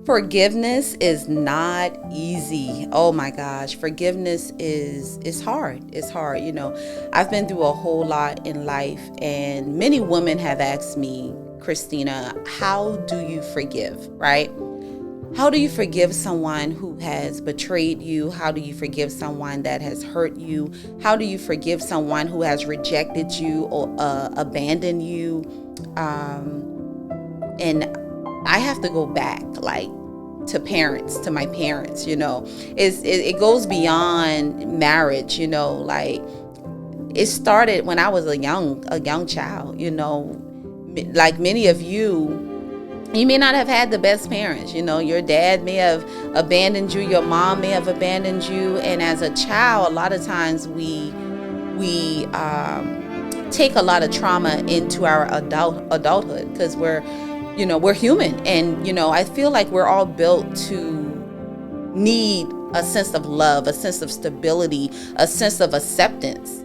Forgiveness is not easy. Oh my gosh, forgiveness is hard. It's hard. I've been through a whole lot in life, and many women have asked me, Christina, how do you forgive, right? How do you forgive someone who has betrayed you? How do you forgive someone that has hurt you? How do you forgive someone who has rejected you or abandoned you? And I have to go back, like, to my parents. It goes beyond marriage. Like, it started when I was a young child. Like many of you may not have had the best parents. Your dad may have abandoned you, your mom may have abandoned you, and as a child, a lot of times we take a lot of trauma into our adulthood, because we're human, and I feel like we're all built to need a sense of love, a sense of stability, a sense of acceptance.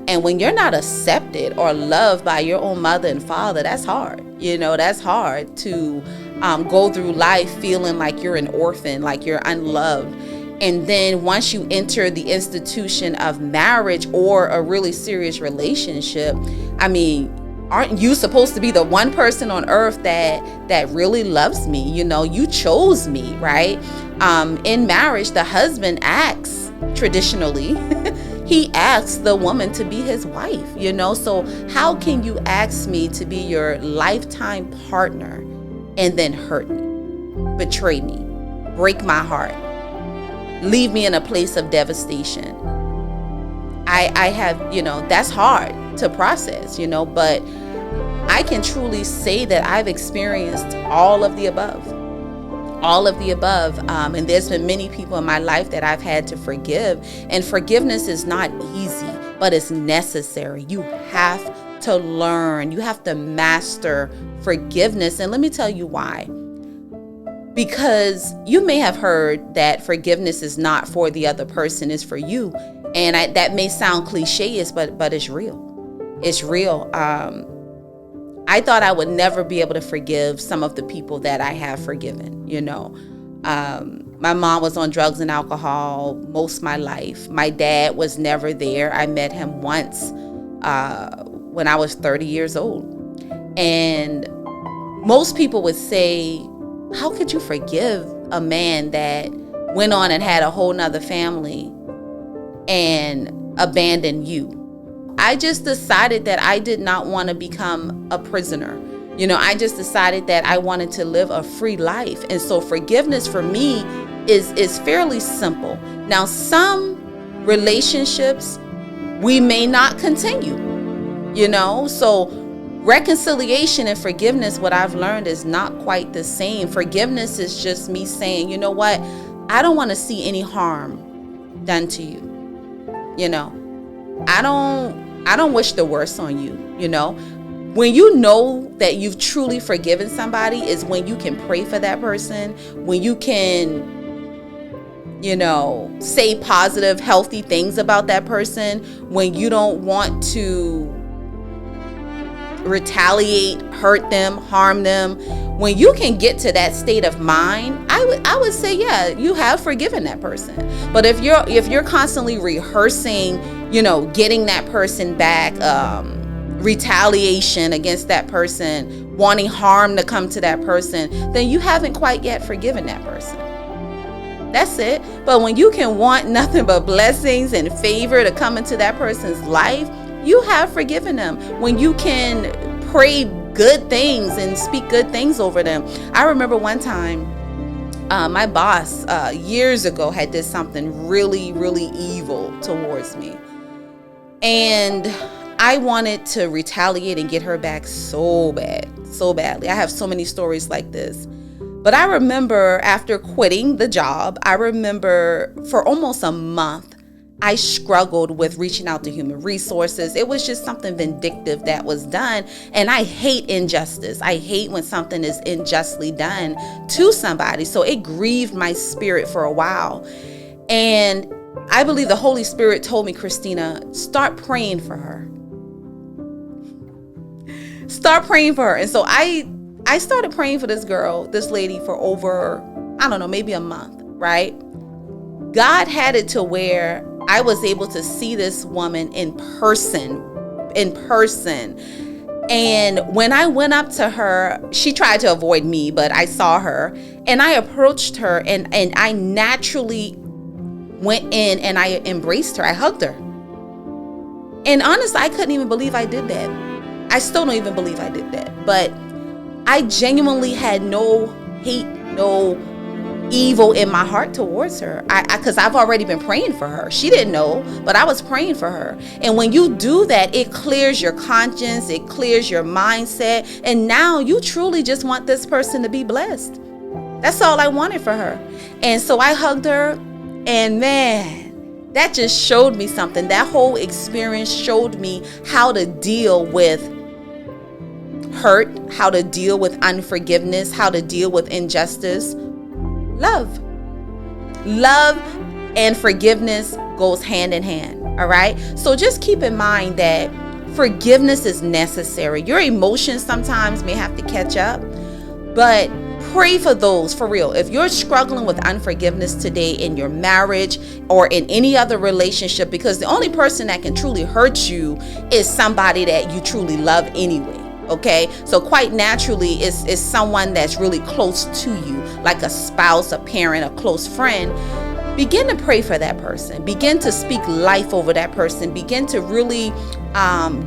And when you're not accepted or loved by your own mother and father, that's hard. That's hard to go through life feeling like you're an orphan, like you're unloved. And then once you enter the institution of marriage or a really serious relationship, aren't you supposed to be the one person on earth that really loves me? You chose me, right? In marriage, the husband acts traditionally. He asks the woman to be his wife, So how can you ask me to be your lifetime partner and then hurt me, betray me, break my heart, leave me in a place of devastation? I have, that's hard to process, but I can truly say that I've experienced all of the above. And there's been many people in my life that I've had to forgive. And forgiveness is not easy, but it's necessary. You have to learn. You have to master forgiveness. And let me tell you why. Because you may have heard that forgiveness is not for the other person, it's for you. And that may sound cliche, but it's real. It's real. I thought I would never be able to forgive some of the people that I have forgiven. My mom was on drugs and alcohol most of my life. My dad was never there. I met him once when I was 30 years old. And most people would say, how could you forgive a man that went on and had a whole nother family and abandoned you? I just decided that I did not want to become a prisoner. I just decided that I wanted to live a free life. And so forgiveness for me is fairly simple. Now, some relationships we may not continue, so reconciliation and forgiveness, what I've learned, is not quite the same. Forgiveness is just me saying, you know what? I don't want to see any harm done to you. I don't wish the worst on you. When you know that you've truly forgiven somebody is when you can pray for that person, when you can, say positive, healthy things about that person, when you don't want to retaliate, hurt them, harm them. When you can get to that state of mind, I would say, yeah, you have forgiven that person. But if you're constantly rehearsing, getting that person back, retaliation against that person, wanting harm to come to that person, then you haven't quite yet forgiven that person. That's it. But when you can want nothing but blessings and favor to come into that person's life, you have forgiven them. When you can pray good things and speak good things over them. I remember one time, my boss years ago had did something really, really evil towards me. And I wanted to retaliate and get her back so badly. I have so many stories like this. But I remember after quitting the job, for almost a month, I struggled with reaching out to human resources. It was just something vindictive that was done. And I hate injustice. I hate when something is unjustly done to somebody. So it grieved my spirit for a while. And I believe the Holy Spirit told me, Christina, start praying for her. Start praying for her. And so I I started praying for this girl, this lady, for over, I don't know, maybe a month, right? God had it to where I was able to see this woman in person. And when I went up to her, she tried to avoid me, but I saw her and I approached her and I naturally went in and I embraced her. I hugged her. And honestly, I couldn't even believe I did that. I still don't even believe I did that. But I genuinely had no hate, no evil in my heart towards her, because I've already been praying for her. She didn't know, but I was praying for her. And when you do that, it clears your conscience, it clears your mindset, and now you truly just want this person to be blessed. That's all I wanted for her. And so I hugged her, and man, that just showed me something. That whole experience showed me how to deal with hurt, how to deal with unforgiveness, how to deal with injustice. Love and forgiveness goes hand in hand. All right. So just keep in mind that forgiveness is necessary. Your emotions sometimes may have to catch up, but pray for those, for real. If you're struggling with unforgiveness today in your marriage or in any other relationship, because the only person that can truly hurt you is somebody that you truly love anyway. Okay, so quite naturally, it's someone that's really close to you, like a spouse, a parent, a close friend. Begin to pray for that person. Begin to speak life over that person. Begin to really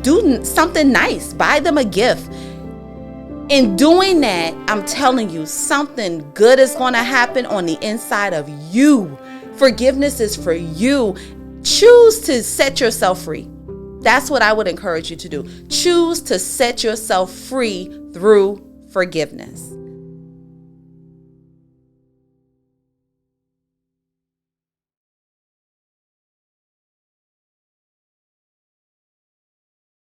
do something nice. Buy them a gift. In doing that, I'm telling you, something good is going to happen on the inside of you. Forgiveness is for you. Choose to set yourself free. That's what I would encourage you to do. Choose to set yourself free through forgiveness.